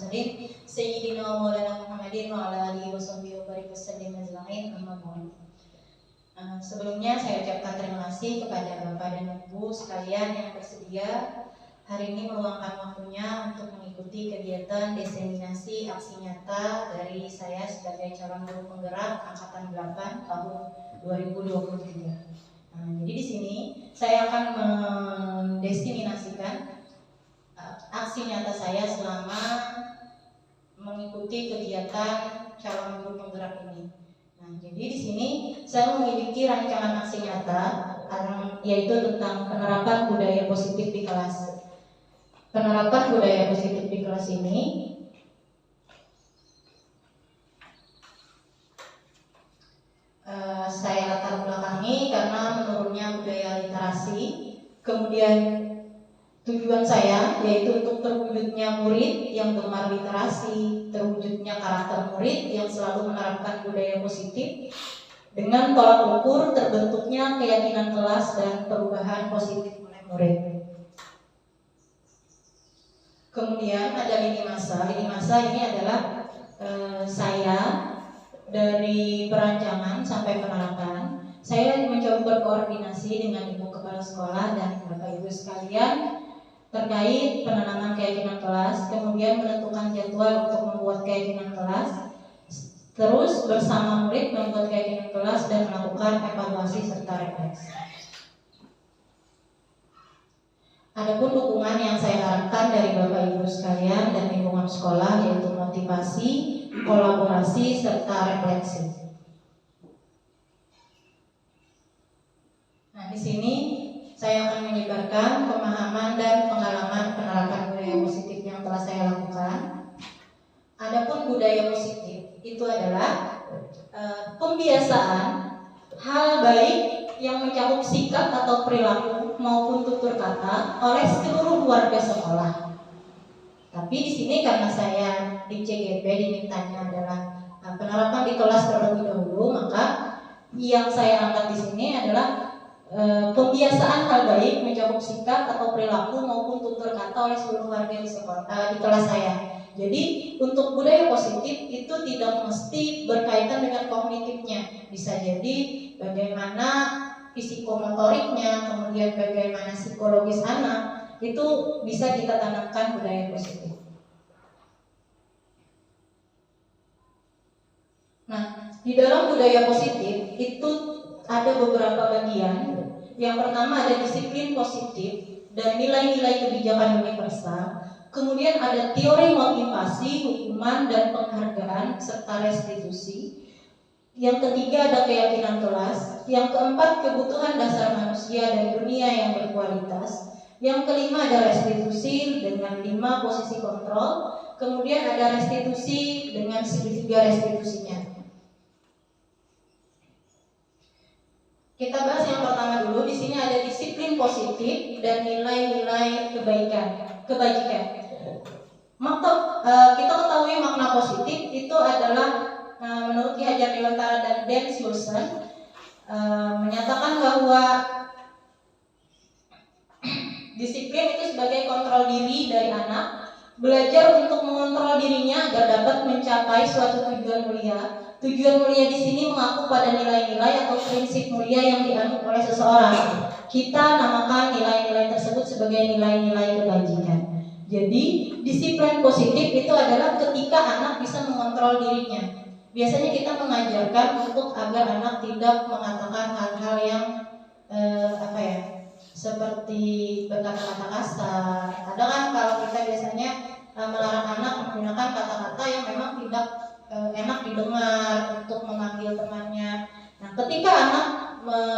mursalin sayyidina wa maulana Muhammadin wa ala alihi washabbihi wa barik wasallim ajma'in. Amma ba'du. Sebelumnya saya ucapkan terima kasih kepada Bapak dan Ibu sekalian yang bersedia hari ini meluangkan waktunya untuk mengikuti kegiatan diseminasi aksi nyata dari saya sebagai calon guru penggerak angkatan 8 tahun 2023. Jadi di sini saya akan mendiseminasikan aksi nyata saya selama mengikuti kegiatan calon guru penggerak ini. Jadi di sini saya memiliki rancangan aksi nyata yaitu tentang penerapan budaya positif di kelas. Penerapan budaya positif di kelas ini saya latar belakangi karena menurunnya budaya literasi, kemudian tujuan saya yaitu untuk terwujudnya murid yang gemar literasi, terwujudnya karakter murid yang selalu menerapkan budaya positif dengan tolak ukur terbentuknya keyakinan kelas dan perubahan positif oleh murid. Kemudian ada lini masa. Lini masa ini adalah saya dari perancangan sampai penerapan. Saya mencoba berkoordinasi dengan ibu kepala sekolah dan bapak ibu sekalian terkait penanaman keyakinan kelas, kemudian menentukan jadwal untuk membuat keyakinan kelas, terus bersama murid membuat keyakinan kelas dan melakukan evaluasi serta refleksi. Adapun dukungan yang saya harapkan dari Bapak Ibu sekalian dan lingkungan sekolah yaitu motivasi, kolaborasi, serta refleksi. Di sini saya akan menyebarkan pemahaman dan pengalaman penerapan budaya positif yang telah saya lakukan. Adapun budaya positif itu adalah pembiasaan hal baik yang mencakup sikap atau perilaku maupun tutur kata oleh seluruh warga sekolah. Tapi di sini karena saya di CGP dimintanya adalah penerapan di kelas terlebih dahulu, maka yang saya angkat di sini adalah pembiasaan hal baik mencakup sikap atau perilaku maupun tutur kata oleh seluruh warga di sekolah di kelas saya. Jadi untuk budaya positif itu tidak mesti berkaitan dengan kognitifnya, bisa jadi bagaimana psikomotoriknya, kemudian bagaimana psikologis anak, itu bisa kita tanamkan budaya positif. Di dalam budaya positif itu ada beberapa bagian. Yang pertama ada disiplin positif dan nilai-nilai kebijakan universal. Kemudian ada teori motivasi, hukuman dan penghargaan serta restitusi. Yang ketiga ada keyakinan kelas. Yang keempat kebutuhan dasar manusia dan dunia yang berkualitas. Yang kelima ada restitusi dengan 5 posisi kontrol. Kemudian ada restitusi dengan segitiga restitusinya. Kita bahas yang pertama dulu. Di sini ada disiplin positif dan nilai-nilai kebajikan. Kita ketahui makna positif itu adalah menurut Ki Hajar Dewantara dan Dan Sulson menyatakan bahwa disiplin itu sebagai kontrol diri dari anak, belajar untuk mengontrol dirinya agar dapat mencapai suatu tujuan mulia. Tujuan mulia di sini mengaku pada nilai-nilai atau prinsip mulia yang dianut oleh seseorang. Kita namakan nilai-nilai tersebut sebagai nilai-nilai kebajikan. Jadi disiplin positif itu adalah ketika anak bisa mengontrol dirinya. Biasanya kita mengajarkan untuk agar anak tidak mengatakan hal-hal yang seperti berkata-kata kasar. Kadang kan kalau kita biasanya melarang anak menggunakan kata-kata yang memang tidak enak didengar untuk memanggil temannya. Ketika anak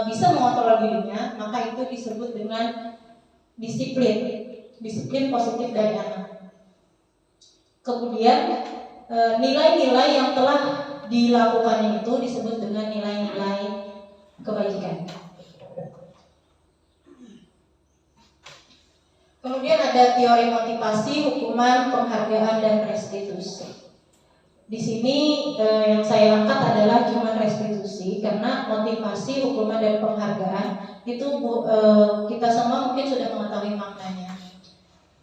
bisa mengontrol dirinya, maka itu disebut dengan disiplin positif dari anak. Kemudian nilai-nilai yang telah dilakukannya itu disebut dengan nilai-nilai kebajikan. Kemudian ada teori motivasi, hukuman, penghargaan, dan restitusi. Di sini yang saya angkat adalah cuma restitusi, karena motivasi, hukuman, dan penghargaan itu kita semua mungkin sudah mengetahui maknanya.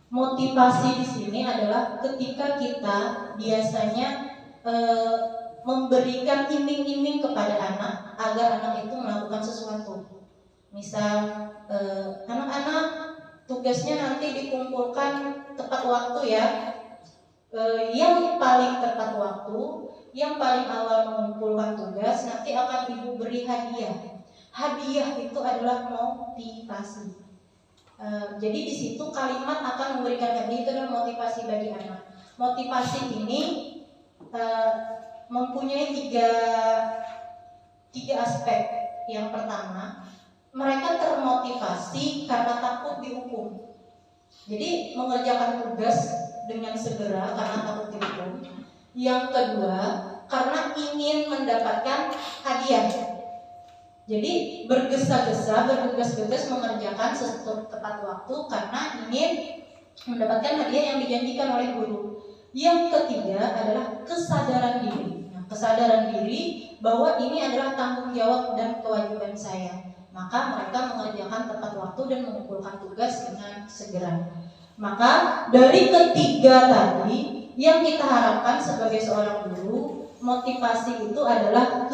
Motivasi di sini adalah ketika kita biasanya memberikan iming-iming kepada anak agar anak itu melakukan sesuatu. Misal anak-anak tugasnya nanti dikumpulkan tepat waktu ya. Yang paling tepat waktu, yang paling awal mengumpulkan tugas nanti akan ibu beri hadiah. Hadiah itu adalah motivasi. Jadi di situ kalimat akan memberikan hadiah itu adalah motivasi bagi anak. Motivasi ini mempunyai tiga aspek. Yang pertama, mereka termotivasi karena takut dihukum. Jadi mengerjakan tugas dengan segera karena takut dihukum. Yang kedua, karena ingin mendapatkan hadiah. Jadi bergesa-gesa, bergegas-gegas mengerjakan sesuatu tepat waktu karena ingin mendapatkan hadiah yang dijanjikan oleh guru. Yang ketiga adalah kesadaran diri. Nah, kesadaran diri bahwa ini adalah tanggung jawab dan kewajiban saya. Maka mereka mengerjakan tepat waktu dan mengumpulkan tugas dengan segera. Maka dari ketiga tadi yang kita harapkan sebagai seorang guru, motivasi itu adalah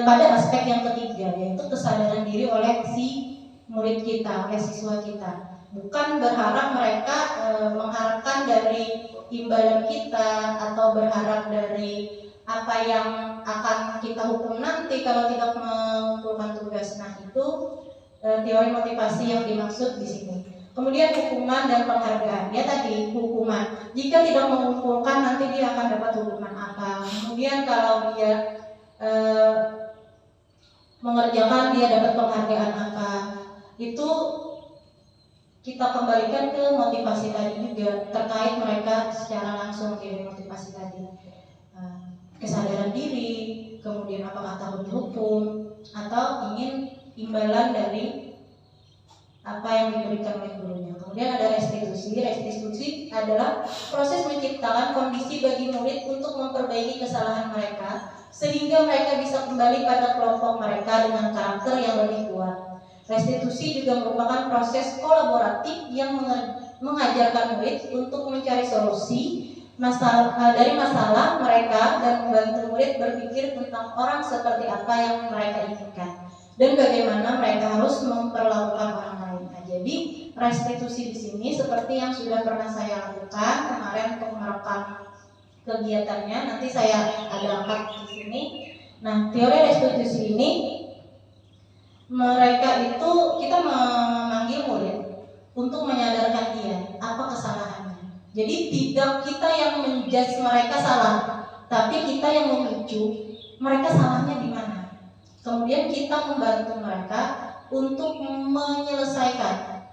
pada aspek yang ketiga, yaitu kesadaran diri oleh si murid kita, oleh siswa kita. Bukan berharap mereka mengharapkan dari imbalan kita atau berharap dari apa yang akan kita hukum nanti kalau tidak mengumpulkan tugas. Nah, itu teori motivasi yang dimaksud di sini. Kemudian hukuman dan penghargaan. Ya tadi hukuman. Jika tidak mengumpulkan nanti dia akan dapat hukuman apa. Kemudian kalau dia mengerjakan dia dapat penghargaan apa. Itu kita kembalikan ke motivasi tadi juga terkait mereka secara langsung dari motivasi tadi. Kesadaran diri, kemudian apakah takut dihukum atau ingin imbalan dari apa yang diberikan oleh gurunya. Kemudian ada restitusi. Restitusi adalah proses menciptakan kondisi bagi murid untuk memperbaiki kesalahan mereka sehingga mereka bisa kembali pada kelompok mereka dengan karakter yang lebih kuat. Restitusi juga merupakan proses kolaboratif yang mengajarkan murid untuk mencari solusi dari masalah mereka dan membantu murid berpikir tentang orang seperti apa yang mereka inginkan dan bagaimana mereka harus memperlakukan orang lain. Nah, jadi restitusi di sini seperti yang sudah pernah saya lakukan kemarin untuk merekam kegiatannya. Nanti saya ada angkat di sini. Nah, teori restitusi ini mereka itu kita memanggil murid untuk menyadarkan dia apa kesalahannya. Jadi tidak kita yang menjudge mereka salah, tapi kita yang memicu mereka salahnya di mana. Kemudian kita membantu mereka untuk menyelesaikan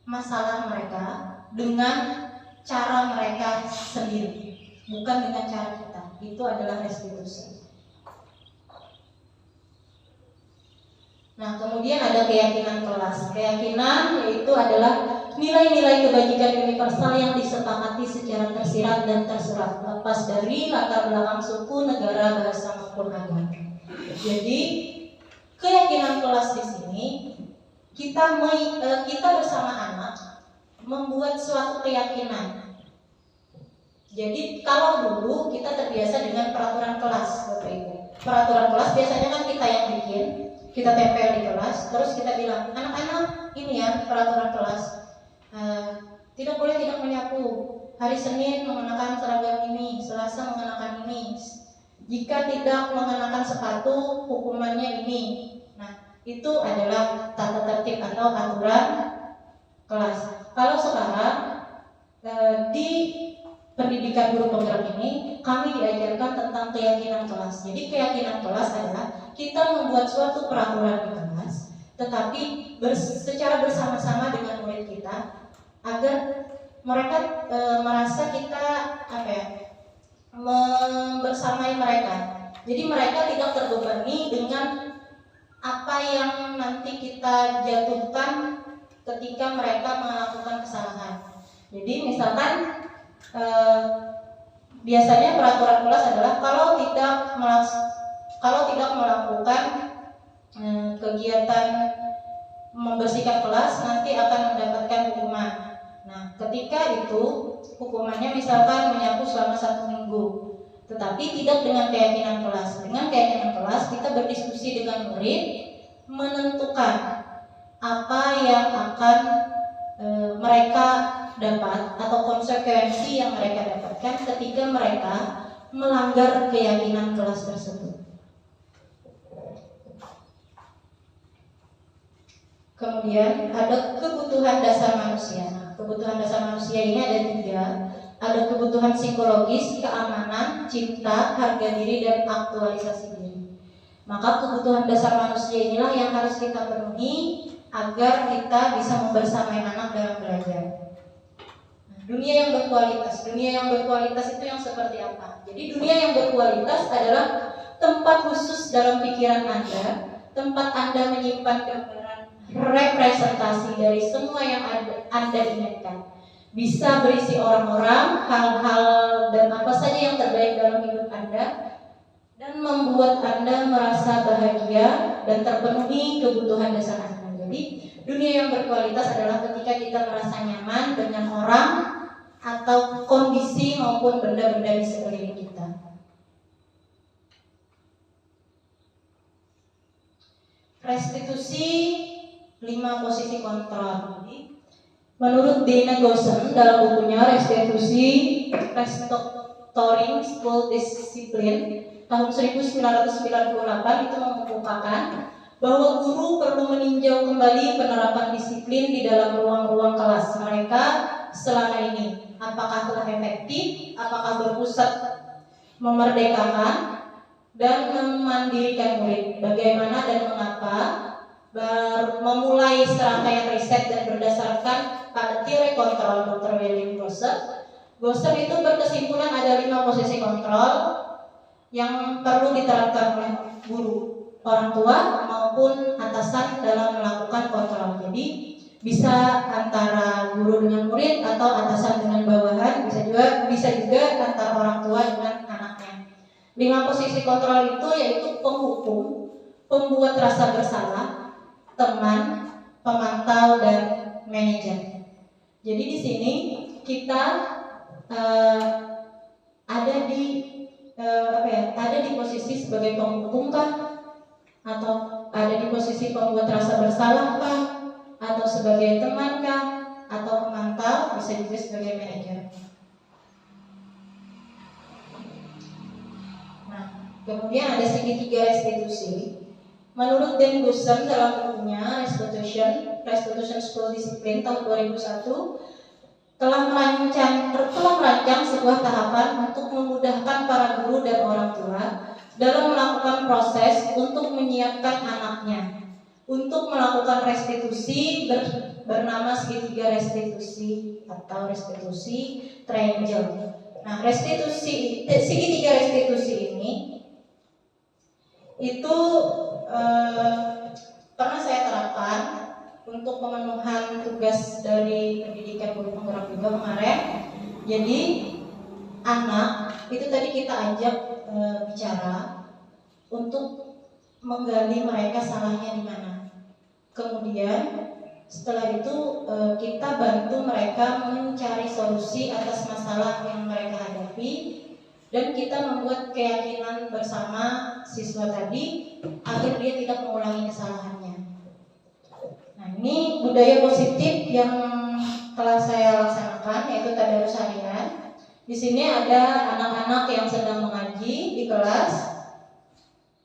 masalah mereka dengan cara mereka sendiri, bukan dengan cara kita. Itu adalah restitusi. Nah, kemudian ada keyakinan kelas. Keyakinan yaitu adalah nilai-nilai kebajikan universal yang disepakati secara tersirat dan tersurat, lepas dari latar belakang suku, negara, bahasa maupun agama. Jadi keyakinan kelas di sini kita bersama anak membuat suatu keyakinan. Jadi kalau dulu kita terbiasa dengan peraturan kelas, Bapak Ibu. Peraturan kelas biasanya kan kita yang bikin, kita tempel di kelas, terus kita bilang, anak-anak ini ya peraturan kelas, tidak boleh tidak menyapu. Hari Senin mengenakan seragam ini, Selasa mengenakan ini. Jika tidak mengenakan sepatu, hukumannya ini. Nah, itu adalah tata tertib atau aturan kelas. Kalau sekarang di pendidikan guru penggerak ini, kami diajarkan tentang keyakinan kelas. Jadi keyakinan kelas adalah kita membuat suatu peraturan di kelas, tetapi secara bersama-sama dengan murid kita, agar mereka merasa kita membersamai mereka. Jadi mereka tidak terbebani dengan apa yang nanti kita jatuhkan ketika mereka melakukan kesalahan. Jadi misalkan biasanya peraturan kelas adalah kalau tidak melakukan kegiatan membersihkan kelas nanti akan mendapatkan hukuman. Nah, ketika itu hukumannya misalkan menyapu selama 1 minggu, tetapi tidak dengan keyakinan kelas. Dengan keyakinan kelas kita berdiskusi dengan murid, menentukan apa yang akan mereka dapat atau konsekuensi yang mereka dapatkan ketika mereka melanggar keyakinan kelas tersebut. Kemudian ada kebutuhan dasar manusia. Nah, kebutuhan dasar manusia ini ada 3. Ada kebutuhan psikologis, keamanan, cinta, harga diri, dan aktualisasi diri. Maka kebutuhan dasar manusia inilah yang harus kita penuhi agar kita bisa membersamai anak dalam belajar. Nah, dunia yang berkualitas itu yang seperti apa? Jadi dunia yang berkualitas adalah tempat khusus dalam pikiran Anda, tempat Anda menyimpan gambaran representasi dari semua yang Anda inginkan. Bisa berisi orang-orang, hal-hal, dan apa saja yang terbaik dalam hidup Anda, dan membuat Anda merasa bahagia dan terpenuhi kebutuhan dasar Anda. Jadi dunia yang berkualitas adalah ketika kita merasa nyaman dengan orang atau kondisi maupun benda-benda di sekeliling kita. Restitusi 5 posisi kontrol. Menurut Dana Goshen dalam bukunya Restoring School Discipline tahun 1998 itu mengemukakan bahwa guru perlu meninjau kembali penerapan disiplin di dalam ruang-ruang kelas mereka selama ini. Apakah telah efektif, apakah berpusat memerdekakan dan memandirikan murid, bagaimana dan mengapa. Memulai serangkaian riset dan berdasarkan pada teori kontrol Dr. William Gosser itu berkesimpulan ada 5 posisi kontrol yang perlu diterapkan oleh guru, orang tua maupun atasan dalam melakukan kontrol. Jadi bisa antara guru dengan murid atau atasan dengan bawahan, bisa juga antara orang tua dengan anaknya. 5 posisi kontrol itu yaitu penghukum, pembuat rasa bersalah, teman, pemantau, dan manajer. Jadi di sini kita ada di posisi sebagai penghukum kah? Atau ada di posisi pembuat rasa bersalah kah? Atau sebagai teman kah? Atau pemantau, bisa juga sebagai manajer. Nah, kemudian ada segitiga restitusi. Menurut Dan Goshen dalam bukunya Restitution School Discipline tahun 2001 telah merancang sebuah tahapan untuk memudahkan para guru dan orang tua dalam melakukan proses untuk menyiapkan anaknya untuk melakukan restitusi bernama segitiga restitusi atau restitusi triangle. Nah, segitiga restitusi ini itu pernah saya terapkan untuk pemenuhan tugas dari pendidikan guru penggerak juga kemarin. Jadi anak itu tadi kita ajak bicara untuk menggali mereka salahnya di mana. Kemudian setelah itu kita bantu mereka mencari solusi atas masalah yang mereka hadapi. Dan kita membuat keyakinan bersama siswa tadi agar dia tidak mengulangi kesalahannya. Nah, ini budaya positif yang telah saya laksanakan, yaitu tadarus harian. Di sini ada anak-anak yang sedang mengaji di kelas.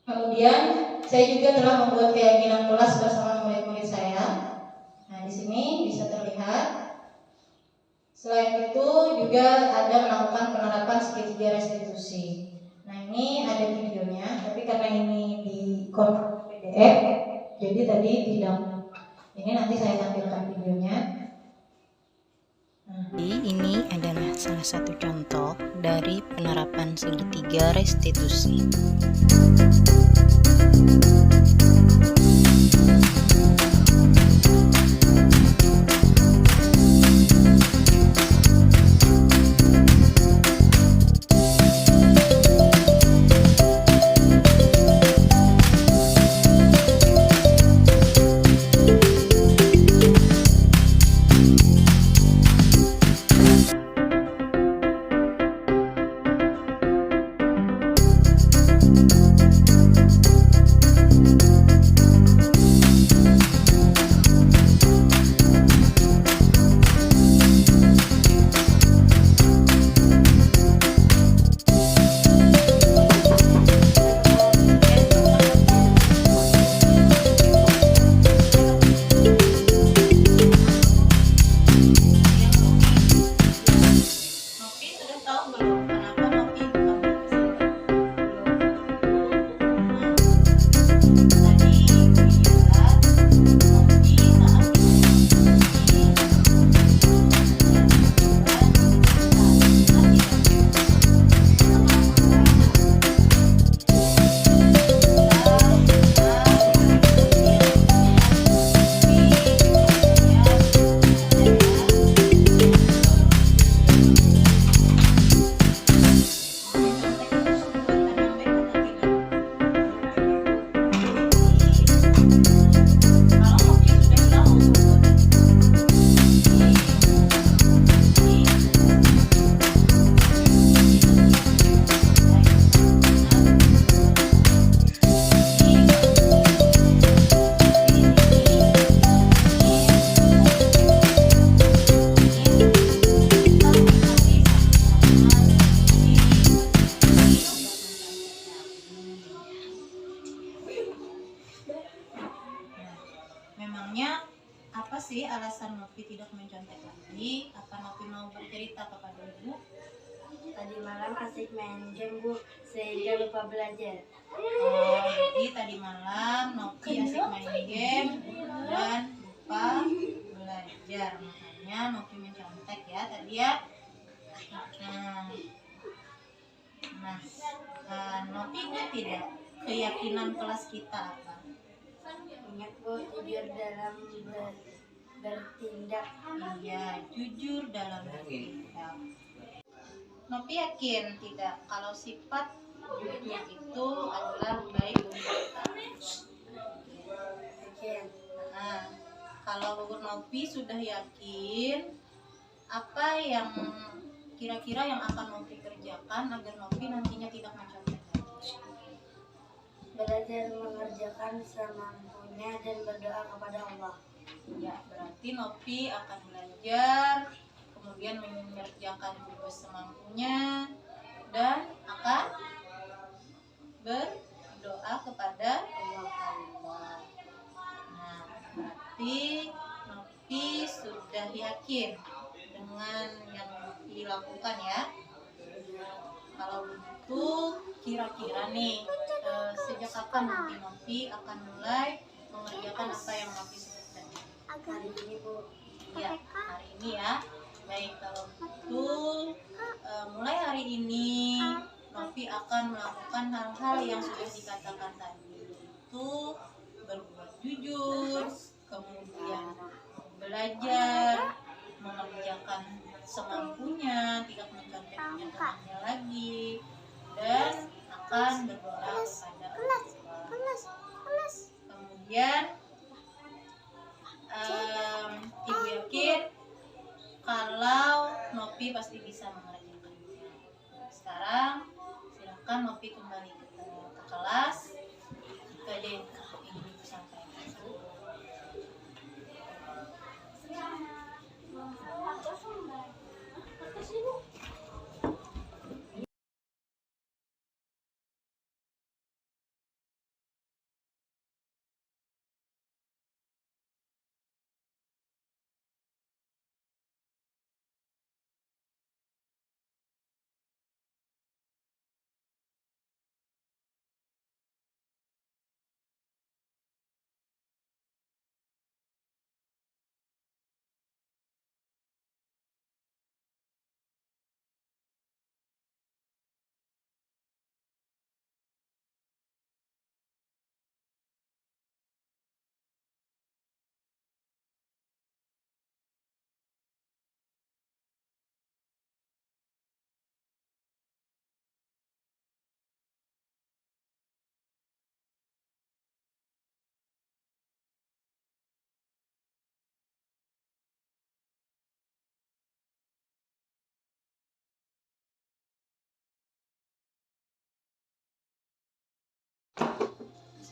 Kemudian saya juga telah membuat keyakinan kelas bersama murid-murid saya. Nah, di sini bisa terlihat. Selain itu juga ada melakukan penerapan segitiga restitusi. Nah, ini ada videonya, tapi karena ini di konversi PDF, jadi tadi tidak. Ini nanti saya tampilkan videonya. Ini adalah salah satu contoh dari penerapan segitiga restitusi. Memangnya apa sih alasan Nopi tidak mencontek lagi? Apa Nopi mau bercerita kepada ibu? Tadi malam asik main game Bu, sehingga lupa belajar. Oh, jadi tadi malam Nopi asik main game dan lupa belajar. Makanya Nopi mencontek ya tadi ya. Nah, Nopi ingat tidak keyakinan kelas kita apa? Ingat Bu, jujur dalam bertindak. Iya, jujur dalam bertindak. Nopi yakin tidak kalau sifat jujur itu adalah baik untuk kita. Yakin. Nah, kalau Nopi sudah yakin, apa yang kira-kira yang akan Nopi kerjakan agar Nopi nantinya tidak mencontek lagi? Belajar mengerjakan semampunya dan berdoa kepada Allah. Ya, berarti Nopi akan belajar, kemudian mengerjakan tugas semampunya, dan akan berdoa kepada Allah. Nah, berarti Nopi sudah yakin dengan yang Nopi lakukan ya. Kalau begitu, kira-kira nih sejak kapan nanti Nopi akan mulai mengerjakan apa yang Nopi sebutkan? Hari ini Bu. Ya, hari ini ya. Baik, kalau begitu mulai hari ini Nopi akan melakukan hal-hal yang sudah dikatakan tadi, yaitu berbuat jujur, kemudian belajar, mengerjakan semampunya, tidak menconteknya temannya lagi, dan akan berdoa kepada Allah. Kemudian Ibu yakin kalau Nopi pasti bisa mengerjakannya. Sekarang silakan Nopi kembali ke kelas. Itu aja yang ingin Ibu sampaikan.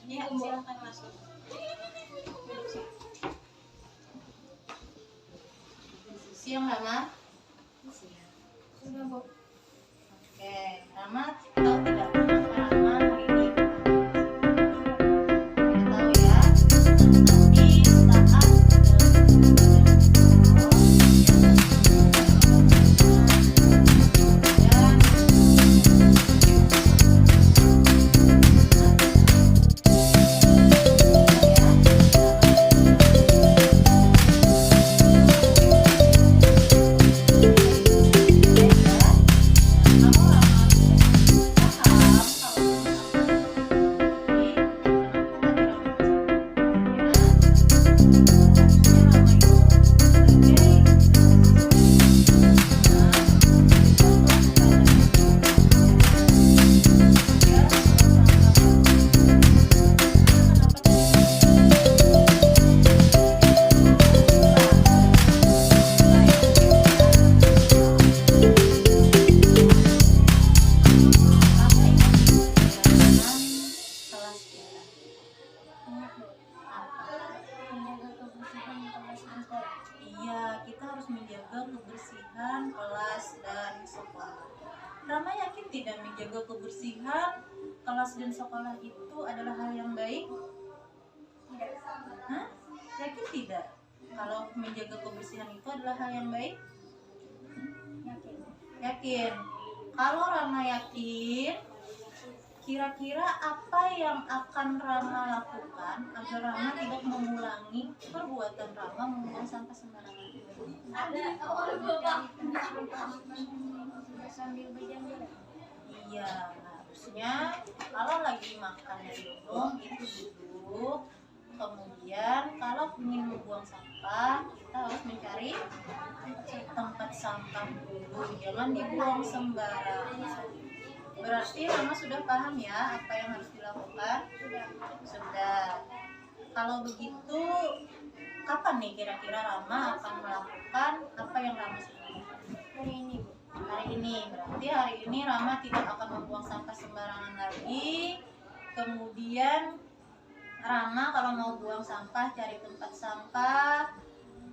Ya, silakan masuk. Siang, Rama. Sudah Bu. Oke, Rama tahu tidak kenapa Rama hari ini? Tidak tahu ya. Nanti saat Iya, kita harus menjaga kebersihan kelas dan sekolah. Rama yakin tidak menjaga kebersihan kelas dan sekolah itu adalah hal yang baik? Hah? Yakin tidak kalau menjaga kebersihan itu adalah hal yang baik? Yakin. Yakin. Kalau Rama yakin, kira-kira apa yang akan Rama lakukan agar Rama tidak mengulangi perbuatan Rama membuang sampah sembarangan? Sambil berjalan. Iya, harusnya kalau lagi makan dan minum itu duduk. Kemudian kalau ingin membuang sampah, kita harus mencari tempat sampah dulu, jangan dibuang sembarangan. Berarti Rama sudah paham ya apa yang harus dilakukan? Sudah. Kalau begitu, kapan nih kira-kira Rama akan melakukan apa yang Rama sudah lakukan? Hari ini, Bu. Hari ini, berarti hari ini Rama tidak akan membuang sampah sembarangan lagi. Kemudian Rama kalau mau buang sampah cari tempat sampah,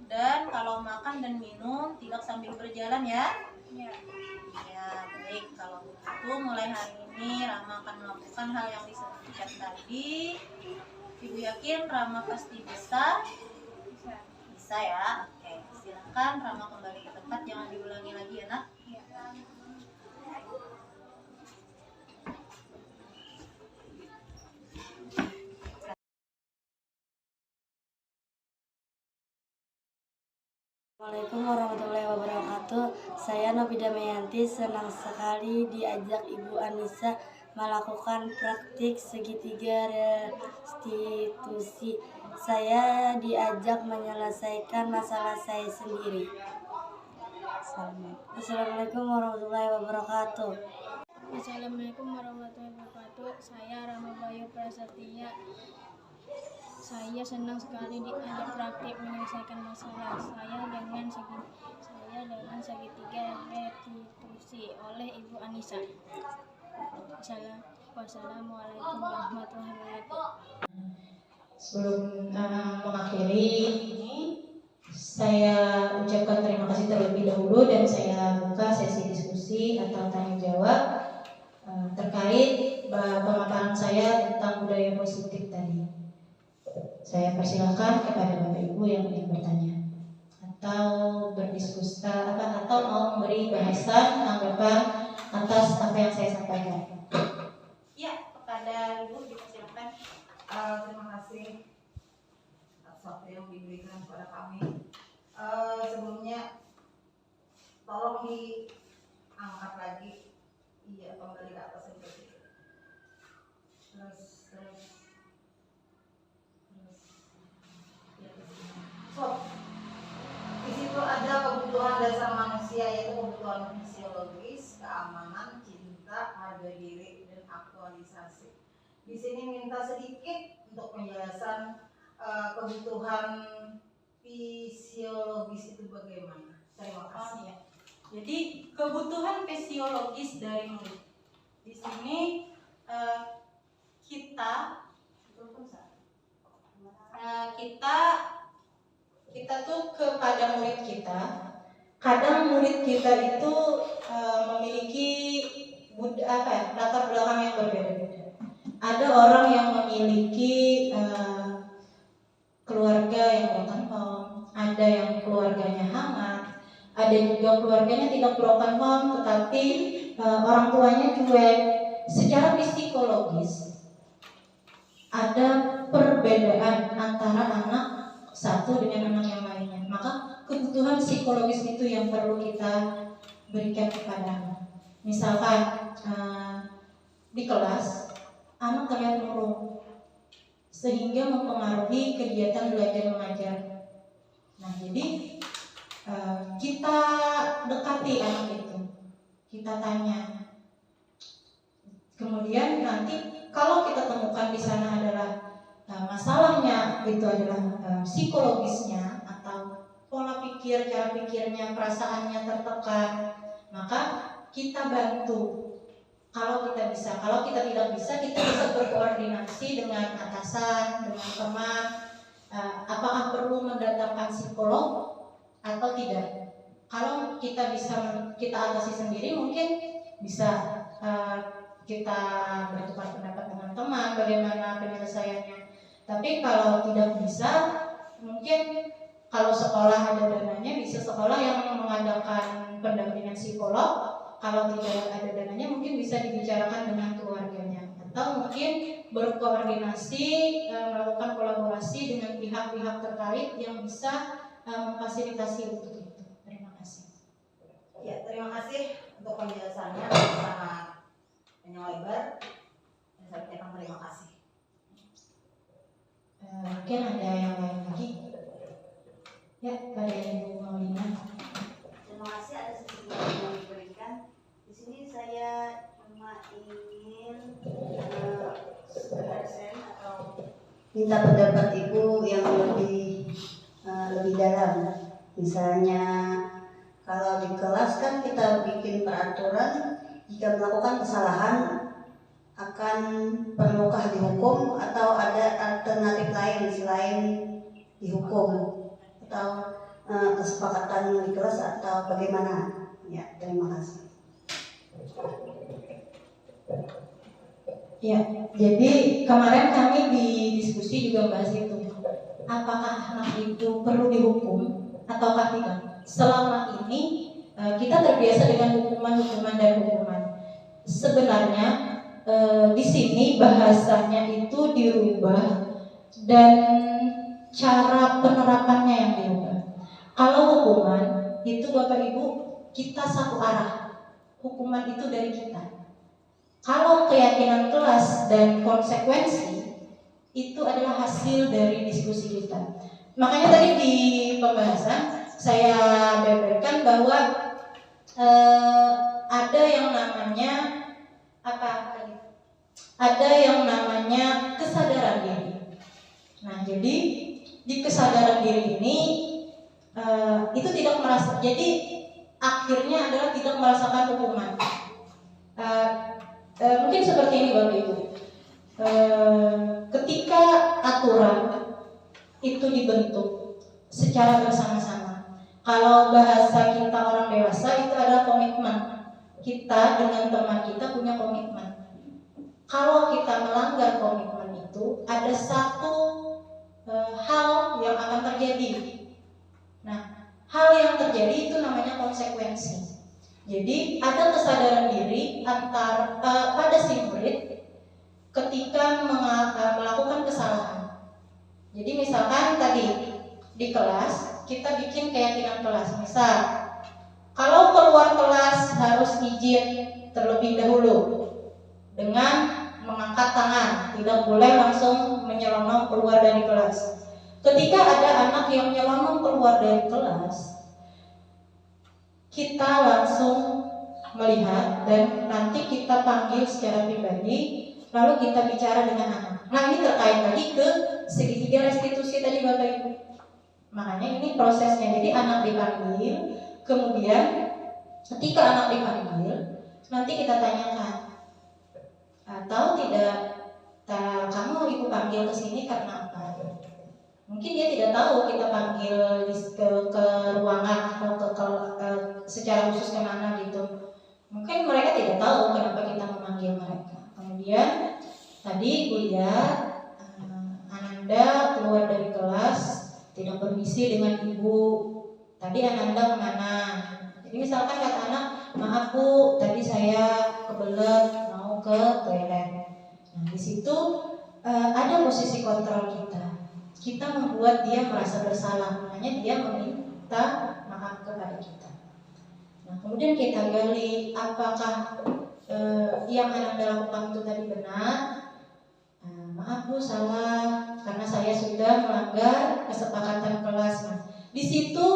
dan kalau makan dan minum tidak sambil berjalan ya. Ya. Ya, baik. Kalau begitu mulai hari ini Rama akan melakukan hal yang disebutkan tadi. Ibu yakin Rama pasti bisa? Bisa. Bisa ya. Oke, silakan Rama kembali ke tempat, jangan diulangi lagi ya, Nak. Ya. Assalamualaikum warahmatullahi wabarakatuh. Saya Nobida Meyanti, senang sekali diajak Ibu Anissa melakukan praktik segitiga restitusi. Saya diajak menyelesaikan masalah saya sendiri. Assalamualaikum warahmatullahi wabarakatuh. Assalamualaikum warahmatullahi wabarakatuh. Saya Rama Bayu Prasetya. Saya senang sekali diajak praktik menyelesaikan masalah saya dengan segitiga restitusi oleh Ibu Anissa. Wassalamualaikum warahmatullahi wabarakatuh. Sebelum mengakhiri ini, saya ucapkan terima kasih terlebih dahulu dan saya buka sesi diskusi atau tanya jawab terkait pemaparan saya tentang budaya positif tadi. Saya persilahkan kepada Bapak Ibu yang ingin bertanya atau berdiskusi atau mau memberi bahasan tanggapan atas apa yang saya sampaikan. Ya, kepada Ibu dipersilakan. Terima kasih atas waktu yang diberikan kepada kami. Sebelumnya tolong diangkat lagi, iya, kembali ke atas sedikit. Terus ya, di situ ada kebutuhan dasar manusia, yaitu kebutuhan fisiologis, keamanan, cinta, harga diri, dan aktualisasi. Di sini minta sedikit untuk penjelasan kebutuhan fisiologis itu bagaimana. Terima kasih. Ya. Jadi kebutuhan fisiologis dari murid. Di sini kita tuh kepada murid kita. Kadang murid kita itu memiliki latar belakang yang berbeda-beda. Ada orang yang memiliki keluarga yang broken home, ada yang keluarganya hangat, ada juga keluarganya tidak broken home tetapi orang tuanya cuek. Secara psikologis ada perbedaan antara anak satu dengan anak yang lainnya. Maka kebutuhan psikologis itu yang perlu kita berikan kepada anak. Misalkan di kelas anak terlihat murung sehingga mempengaruhi kegiatan belajar mengajar. Nah, jadi kita dekati anak itu, kita tanya. Kemudian nanti kalau kita temukan di sana adalah masalahnya itu adalah psikologisnya atau pola pikir, cara pikirnya, perasaannya tertekan, maka kita bantu. Kalau kita bisa, kalau kita tidak bisa, kita bisa berkoordinasi dengan atasan, dengan teman. Apakah perlu mendatangkan psikolog atau tidak? Kalau kita bisa, kita atasi sendiri, mungkin bisa kita bertukar pendapat dengan teman bagaimana penyelesaiannya. Tapi kalau tidak bisa, mungkin kalau sekolah ada dananya bisa sekolah yang mengadakan pendampingan psikolog. Kalau tidak ada dananya mungkin bisa dibicarakan dengan keluarganya, atau mungkin berkoordinasi melakukan kolaborasi dengan pihak-pihak terkait yang bisa memfasilitasi untuk itu. Terima kasih. Ya, terima kasih untuk penjelasannya sangat panjang lebar. Dan saya ucapkan terima kasih. Mungkin ada yang lain lagi. Ya, pada Ibu Maulina. Terima kasih atas kesempatan yang diberikan. Di sini saya cuma ingin sekedar sharing atau minta pendapat Ibu yang lebih dalam. Misalnya kalau di kelas kan kita bikin peraturan, jika melakukan kesalahan akan perlukah dihukum atau ada alternatif lain selain dihukum, atau kesepakatan di kelas atau bagaimana? Ya, terima kasih. Ya, jadi kemarin kami di diskusi juga bahas itu. Apakah anak itu perlu dihukum ataukah tidak? Selama ini kita terbiasa dengan hukuman dan hukuman. Sebenarnya di sini bahasanya itu dirubah dan cara penerapannya yang dirubah. Kalau hukuman itu Bapak Ibu kita satu arah, hukuman itu dari kita. Kalau keyakinan kelas dan konsekuensi itu adalah hasil dari diskusi kita. Makanya tadi di pembahasan saya beberkan bahwa ada yang namanya ada yang namanya kesadaran diri. Nah, jadi di kesadaran diri ini itu tidak merasa. Jadi akhirnya adalah tidak merasakan hukuman. Mungkin seperti ini Bapak Ibu. Ketika aturan itu dibentuk secara bersama-sama. Kalau bahasa kita orang dewasa itu adalah komitmen. Kita dengan teman kita punya komitmen. Kalau kita melanggar komitmen itu ada satu hal yang akan terjadi. Nah, hal yang terjadi itu namanya konsekuensi. Jadi ada kesadaran diri pada si murid ketika melakukan kesalahan. Jadi misalkan tadi di kelas kita bikin keyakinan kelas. Misal kalau keluar kelas harus izin terlebih dahulu dengan mengangkat tangan, tidak boleh langsung menyelonong keluar dari kelas. Ketika ada anak yang menyelonong keluar dari kelas, kita langsung melihat dan nanti kita panggil secara pribadi, lalu kita bicara dengan anak. Nah, ini terkait lagi ke segitiga restitusi tadi Bapak Ibu. Makanya ini prosesnya. Jadi anak dipanggil, kemudian ketika anak dipanggil, nanti kita tanyakan, tahu tidak kamu ibu panggil ke sini karena apa? Mungkin dia tidak tahu kita panggil ke ruangan atau secara khusus kemana gitu. Mungkin mereka tidak tahu kenapa kita memanggil mereka. Kemudian tadi Ibu lihat Ananda keluar dari kelas tidak permisi dengan ibu. Tadi Ananda kemana? Jadi misalkan kata anak, maaf Bu, tadi saya kebelet mau ke toilet. Nah di situ ada posisi kontrol kita. Kita membuat dia merasa bersalah, makanya dia meminta maaf kepada kita. Nah kemudian kita gali apakah yang Ananda lakukan itu tadi benar. Maaf Bu, salah karena saya sudah melanggar kesepakatan kelas. Nah, di situ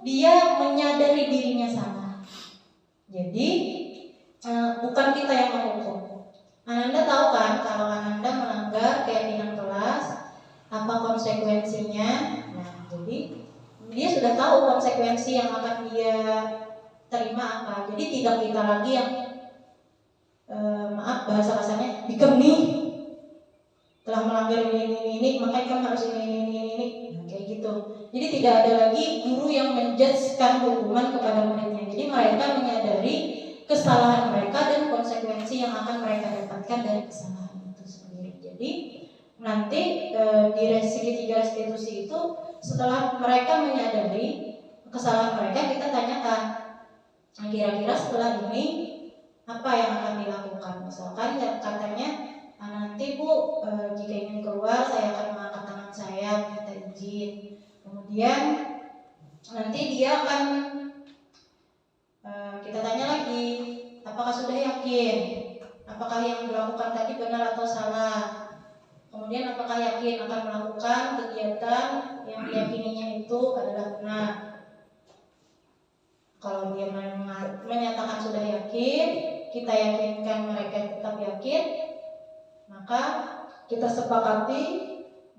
dia menyadari dirinya salah. Jadi bukan kita yang menghukum. Ananda tahu kan kalau Ananda melanggar keyakinan kelas, apa konsekuensinya? Nah, jadi dia sudah tahu konsekuensi yang akan dia terima apa. Jadi tidak kita lagi yang maaf bahasa kasarnya dikem nih, telah melanggar ini makanya kamu harus ini nah, kayak gitu. Jadi tidak ada lagi guru yang menjudgekan hukuman kepada muridnya. Jadi mereka menyadari kesalahan mereka dan konsekuensi yang akan mereka dapatkan dari kesalahan itu sendiri. Jadi nanti di segitiga restitusi itu setelah mereka menyadari kesalahan mereka, kita tanyakan kira-kira setelah ini apa yang akan dilakukan. Misalkan ya, katanya nanti Bu, jika ingin keluar saya akan mengangkat tangan saya minta izin. Kemudian nanti dia akan kita tanya lagi, apakah sudah yakin? Apakah yang dilakukan tadi benar atau salah? Kemudian apakah yakin akan melakukan kegiatan yang diyakininya itu adalah benar? Kalau dia menyatakan sudah yakin, kita yakinkan mereka tetap yakin, maka kita sepakati,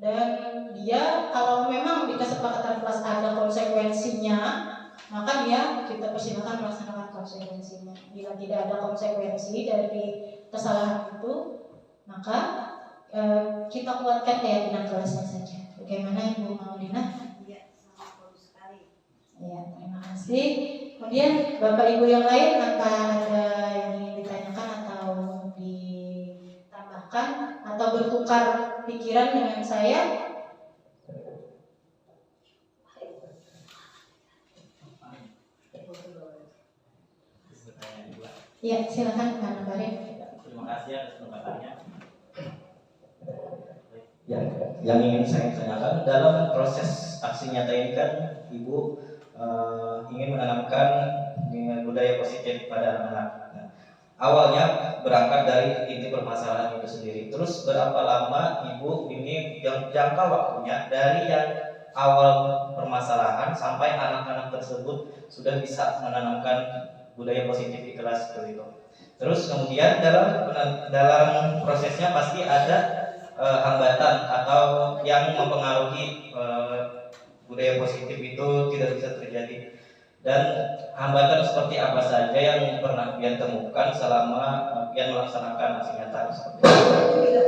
dan dia kalau memang di kesepakatan kelas ada konsekuensinya, maka dia kita persilakan melaksanakan konsekuensinya. Bila tidak ada konsekuensi dari kesalahan itu, maka kita kuatkan keyakinan kelasnya saja. Bagaimana Ibu Maulina? Iya, sangat bagus sekali. Ya, terima kasih. Kemudian Bapak Ibu yang lain, apa ada yang ingin ditanyakan atau ditambahkan atau bertukar pikiran dengan saya? Ya, silakan Pak Nabarin. Terima kasih atas kesempatannya. Ya, yang ingin saya tanyakan dalam proses aksi nyata ini kan Ibu ingin menanamkan dengan budaya positif pada anak-anak. Nah, awalnya berangkat dari inti permasalahan itu sendiri. Terus berapa lama Ibu ini jangka waktunya dari yang awal permasalahan sampai anak-anak tersebut sudah bisa menanamkan budaya positif di kelas seperti itu. Terus kemudian dalam prosesnya pasti ada hambatan atau yang mempengaruhi budaya positif itu tidak bisa terjadi. Dan hambatan seperti apa saja yang pernah Pian temukan selama Pian melaksanakan aksi nyata seperti itu?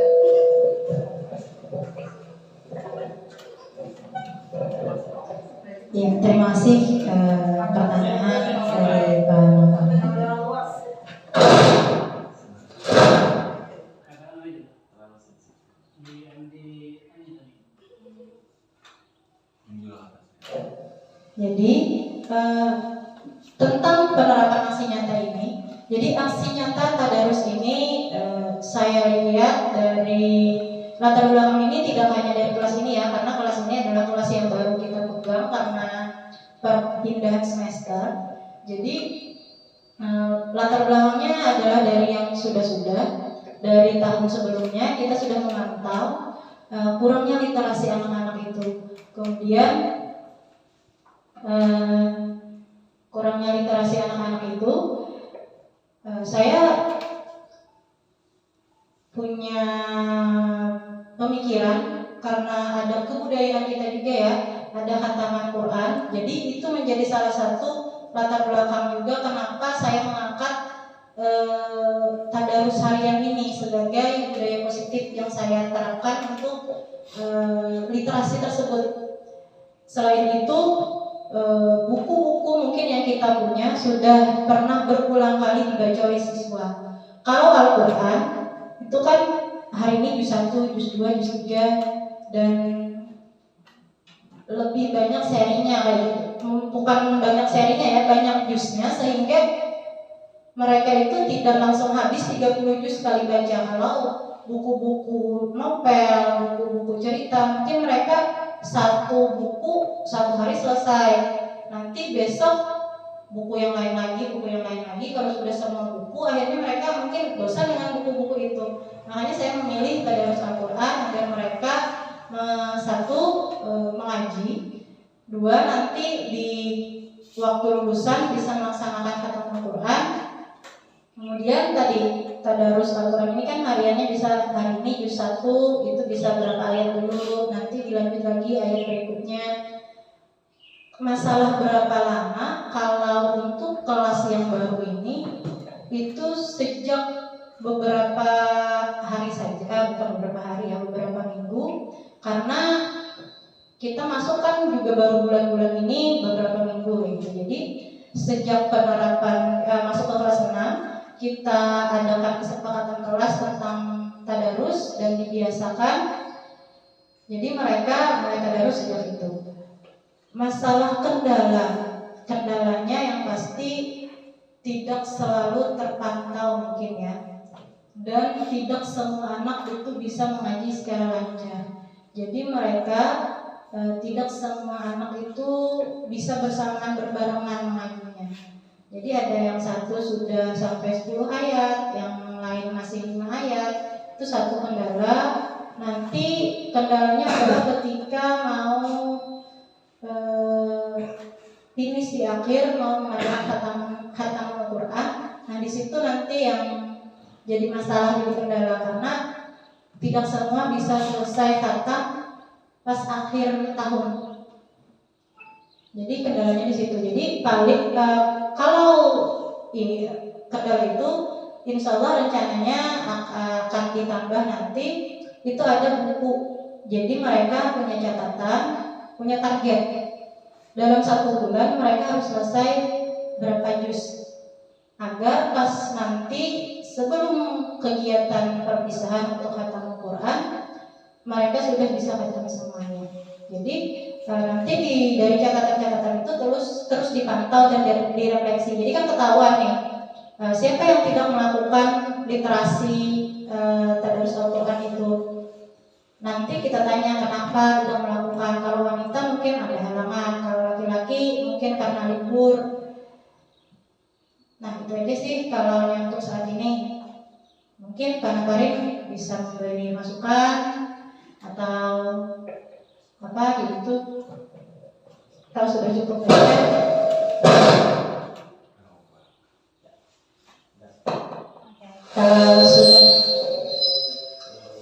Ya, terima kasih pertanyaan dari Pak Nova. Jadi tentang penerapan aksi nyata ini, jadi aksi nyata tadarus ini saya lihat dari latar belakang ini tidak hanya dari kelas ini ya, karena kelas ini adalah kelas yang baru kita pegang karena perpindahan semester. Jadi latar belakangnya adalah dari yang sudah-sudah, dari tahun sebelumnya kita sudah memantau kurangnya literasi anak-anak itu. Kemudian kurangnya literasi anak-anak itu, saya punya pemikiran karena ada kebudayaan kita juga ya, ada khataman Quran. Jadi itu menjadi salah satu latar belakang juga kenapa saya mengangkat tadarus harian ini sebagai budaya positif yang saya terapkan untuk literasi tersebut. Selain itu, buku-buku mungkin yang kita punya sudah pernah berulang kali dibaca oleh siswa. Kalau Al-Quran itu kan hari ini juz 1, juz 2, juz 3 dan lebih banyak serinya kayak gitu. Bukan banyak serinya ya, banyak juznya, sehingga mereka itu tidak langsung habis 30 juz sekali baca. Kalau buku-buku novel, buku-buku cerita, mungkin mereka satu buku satu hari selesai. Nanti besok buku yang lain lagi, buku yang lain lagi. Kalau sudah semua buku, akhirnya mereka mungkin bosan dengan buku-buku itu. Makanya saya memilih tadarus Al-Quran agar mereka satu mengaji, dua nanti di waktu lulusan bisa melaksanakan khatam Al-Quran. Kemudian tadi tadarus Al-Quran ini kan hariannya bisa hari ini juz 1 itu bisa berapa ayat dulu, nanti dilanjut lagi ayat berikutnya. Masalah berapa lama kalau untuk kelas yang baru ini itu sejak beberapa hari saja, bukan beberapa hari ya, beberapa minggu, karena kita masuk kan juga baru bulan-bulan ini beberapa minggu gitu. Jadi sejak penerapan masuk ke kelas 6 kita adakan kesepakatan kelas tentang tadarus dan dibiasakan Jadi mereka mulai tadarus sejak itu. Masalah kendalanya yang pasti tidak selalu terpantau mungkin ya, dan tidak semua anak itu bisa mengaji secara lancar. Jadi mereka tidak semua anak itu bisa bersamaan berbarengan mengajinya. Jadi ada yang satu sudah sampai 10 ayat, yang lain masih 5 ayat. Itu satu kendala. Nanti kendalanya adalah ketika mau finish di akhir, mau mengadakan khatam Al-Quran. Nah di situ nanti yang jadi masalah, jadi kendala, karena tidak semua bisa selesai khatam pas akhir tahun. Jadi kendalanya di situ. Jadi paling kalau ini kendala itu, insya Allah rencananya akan ditambah nanti. Itu ada buku. Jadi mereka punya catatan, punya target. Dalam 1 bulan mereka harus selesai berapa juz, agar pas nanti sebelum kegiatan perpisahan untuk khatam Al-Quran mereka sudah bisa khatam semuanya. Jadi nanti dari catatan-catatan itu terus dipantau dan direfleksi. Jadi kan ketahuan nih siapa yang tidak melakukan literasi tadarus Al-Quran itu. Nanti kita tanya kenapa tidak melakukan. Kalau wanita mungkin ada halangan, kalau laki-laki mungkin karena libur. Nah itu aja sih kalau yang untuk saat ini. Mungkin Pak Nakarim bisa memberi masukan atau apa gitu. Kalau sudah cukup ya.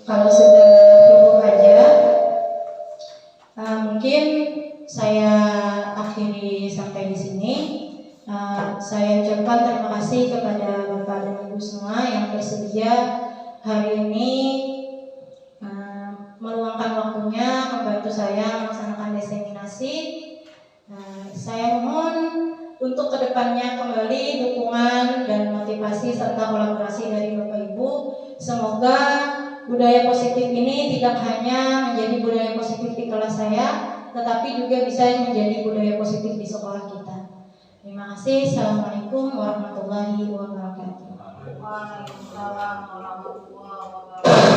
Kalau sudah cukup aja, mungkin saya akhiri sampai di sini. Saya ucapkan terima kasih kepada Bapak dan Ibu semua yang bersedia hari ini meluangkan waktunya membantu saya melaksanakan diseminasi. Saya mohon untuk kedepannya kembali dukungan dan motivasi serta kolaborasi dari Bapak Ibu. Semoga budaya positif ini tidak hanya menjadi budaya positif di kelas saya, tetapi juga bisa menjadi budaya positif di sekolah kita. Terima kasih. Assalamualaikum warahmatullahi wabarakatuh. Waalaikumsalam warahmatullahi wabarakatuh.